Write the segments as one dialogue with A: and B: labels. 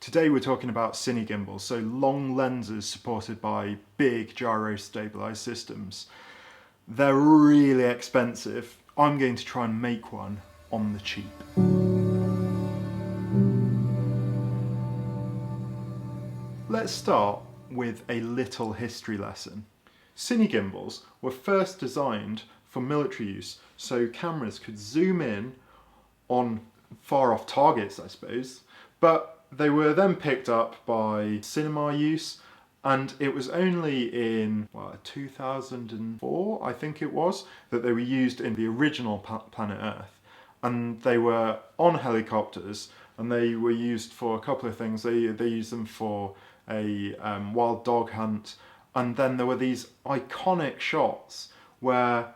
A: Today we're talking about cine gimbals, so long lenses supported by big gyro stabilized systems. They're really expensive. I'm going to try and make one on the cheap. Let's start with a little history lesson. Cine gimbals were first designed for military use, so cameras could zoom in on far off targets, I suppose, but they were then picked up by cinema use, and it was only in 2004, I think it was, that they were used in the original Planet Earth. And they were on helicopters, and they were used for a couple of things. They used them for a wild dog hunt, and then there were these iconic shots where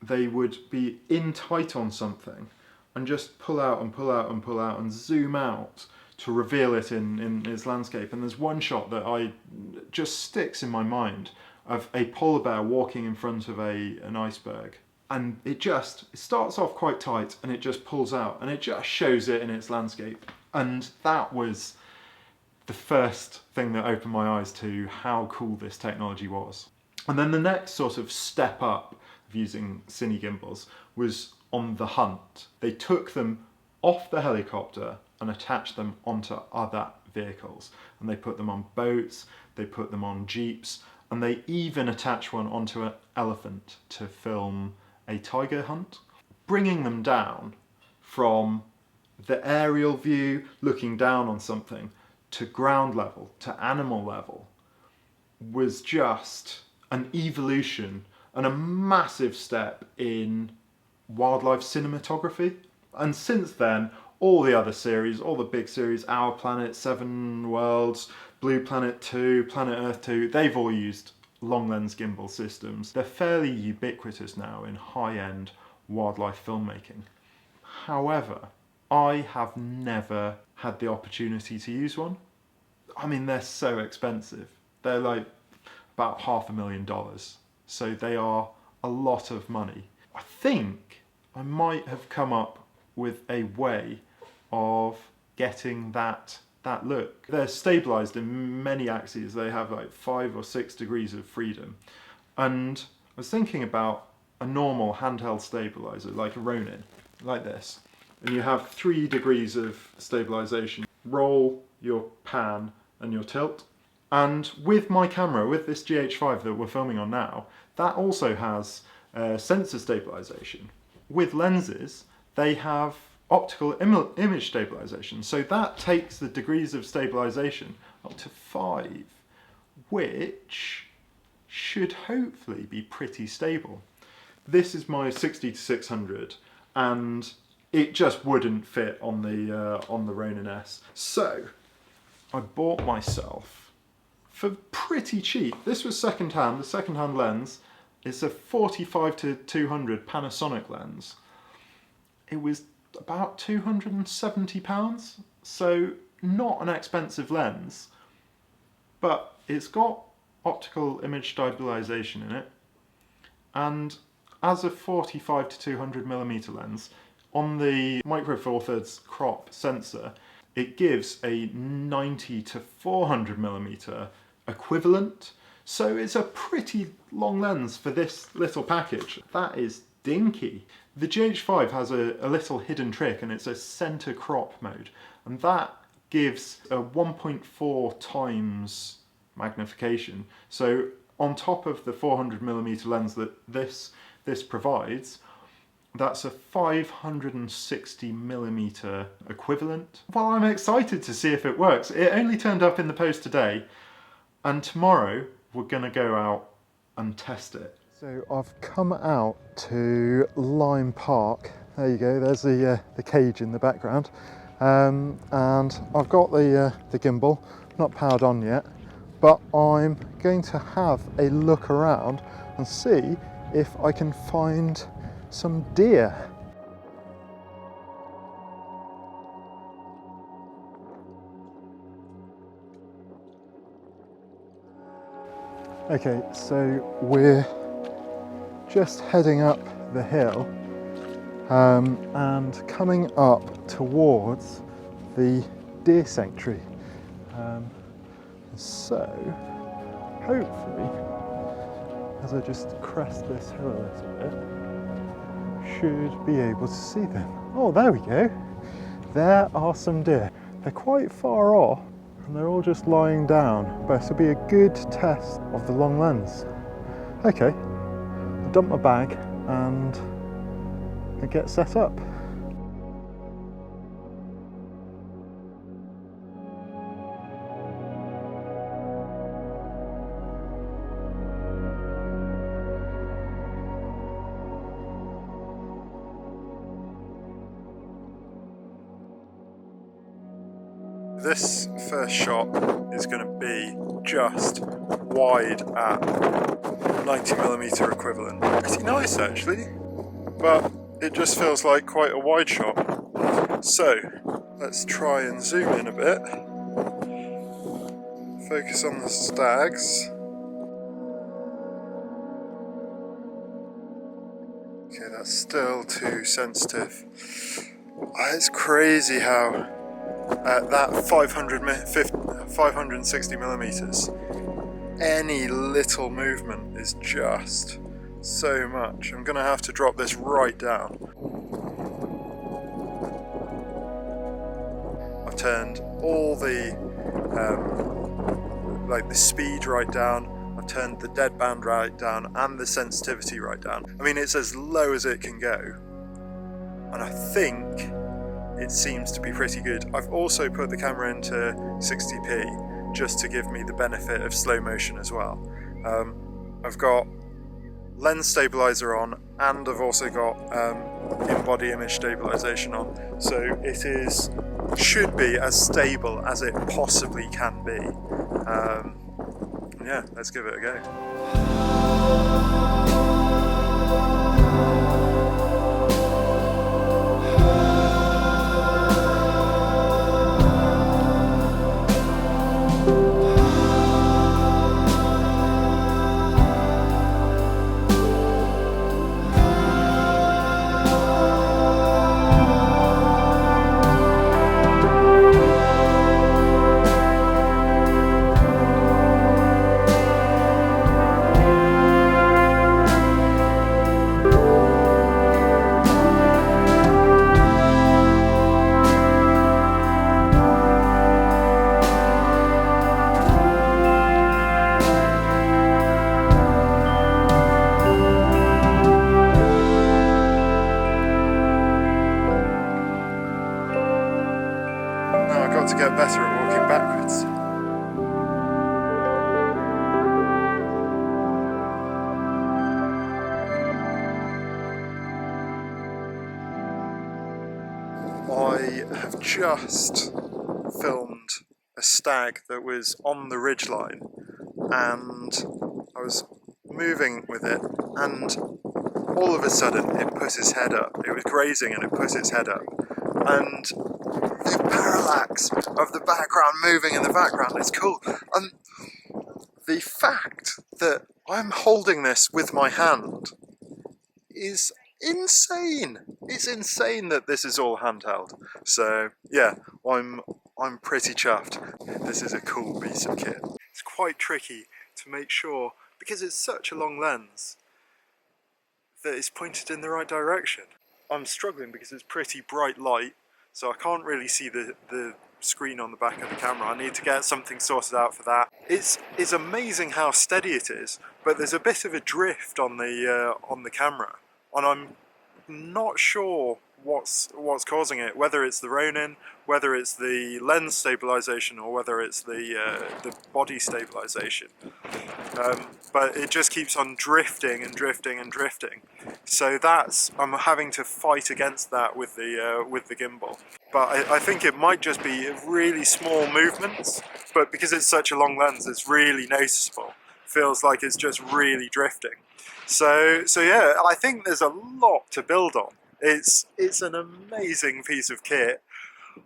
A: they would be in tight on something and just pull out and pull out and pull out and zoom out to reveal it in its landscape. And there's one shot that just sticks in my mind of a polar bear walking in front of an iceberg. And it starts off quite tight and it just pulls out and it just shows it in its landscape. And that was the first thing that opened my eyes to how cool this technology was. And then the next sort of step up of using cine gimbals was on the hunt. They took them off the helicopter and attached them onto other vehicles. And they put them on boats, they put them on jeeps, and they even attached one onto an elephant to film a tiger hunt. Bringing them down from the aerial view, looking down on something, to ground level, to animal level, was just an evolution and a massive step in wildlife cinematography. And since then, all the other series, all the big series, Our Planet, Seven Worlds, Blue Planet 2, Planet Earth 2, they've all used long lens gimbal systems. They're fairly ubiquitous now in high-end wildlife filmmaking. However, I have never had the opportunity to use one. I mean, they're so expensive. They're like about $500,000. So they are a lot of money. I think I might have come up with a way of getting that look. They're stabilized in many axes. They have like 5 or 6 degrees of freedom. And I was thinking about a normal handheld stabilizer, like a Ronin, like this. And you have 3 degrees of stabilization. Roll, your pan, and your tilt. And with my camera, with this GH5 that we're filming on now, that also has sensor stabilization. With lenses, they have optical image stabilization. So that takes the degrees of stabilization up to 5, which should hopefully be pretty stable. This is my 60-600, and it just wouldn't fit on the Ronin S. So I bought myself for pretty cheap. This was second-hand. The second-hand lens is a 45-200 Panasonic lens. It was about £270, so not an expensive lens, but it's got optical image stabilization in it, and as a 45-200mm lens, on the Micro Four Thirds crop sensor, it gives a 90-400mm equivalent, so it's a pretty long lens for this little package. That is dinky. The GH5 has a little hidden trick, and it's a center crop mode, and that gives a 1.4 times magnification. So on top of the 400mm lens that this provides, that's a 560mm equivalent. Well, I'm excited to see if it works. It only turned up in the post today, and tomorrow we're gonna go out and test it. So I've come out to Lime Park. There you go, there's the cage in the background. And I've got the gimbal, not powered on yet, but I'm going to have a look around and see if I can find some deer. Okay, so we're just heading up the hill and coming up towards the deer sanctuary. So, hopefully, as I just crest this hill a little bit, should be able to see them. Oh, there we go. There are some deer. They're quite far off and they're all just lying down, but this will be a good test of the long lens. Okay, I'll dump my bag and I get set up. This first shot is going to be just wide at 90mm equivalent. Pretty nice actually, but it just feels like quite a wide shot. So let's try and zoom in a bit. Focus on the stags. Okay, that's still too sensitive. It's crazy how at that 560mm, any little movement is just so much. I'm going to have to drop this right down. I've turned all the like the speed right down. I've turned the deadband right down and the sensitivity right down. I mean, it's as low as it can go, and I think it seems to be pretty good. I've also put the camera into 60p just to give me the benefit of slow motion as well. I've got lens stabilizer on, and I've also got in-body image stabilization on, so it should be as stable as it possibly can be. Yeah, let's give it a go. To get better at walking backwards. I have just filmed a stag that was on the ridgeline, and I was moving with it, and all of a sudden it put its head up. It was grazing and it put its head up, and the parallax of the background moving in the background is cool. And the fact that I'm holding this with my hand is insane. It's insane that this is all handheld. So yeah, I'm pretty chuffed. This is a cool piece of kit. It's quite tricky to make sure, because it's such a long lens, that it's pointed in the right direction. I'm struggling because it's pretty bright light, so I can't really see the screen on the back of the camera. I need to get something sorted out for that. It's amazing how steady it is, but there's a bit of a drift on the camera, and I'm not sure what's causing it. Whether it's the Ronin, whether it's the lens stabilization, or whether it's the body stabilization. But it just keeps on drifting and drifting and drifting. So I'm having to fight against that with the gimbal. But I think it might just be really small movements, but because it's such a long lens, it's really noticeable. Feels like it's just really drifting. So yeah, I think there's a lot to build on. It's an amazing piece of kit.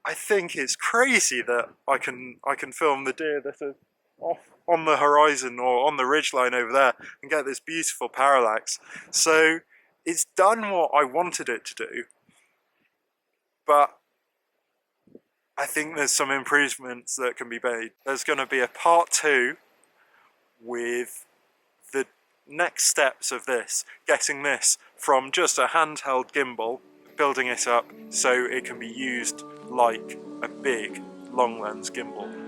A: I think it's crazy that I can film the deer that are off on the horizon or on the ridgeline over there and get this beautiful parallax. So it's done what I wanted it to do, but I think there's some improvements that can be made. There's going to be a part 2 with the next steps of this, getting this from just a handheld gimbal, building it up so it can be used like a big long lens gimbal.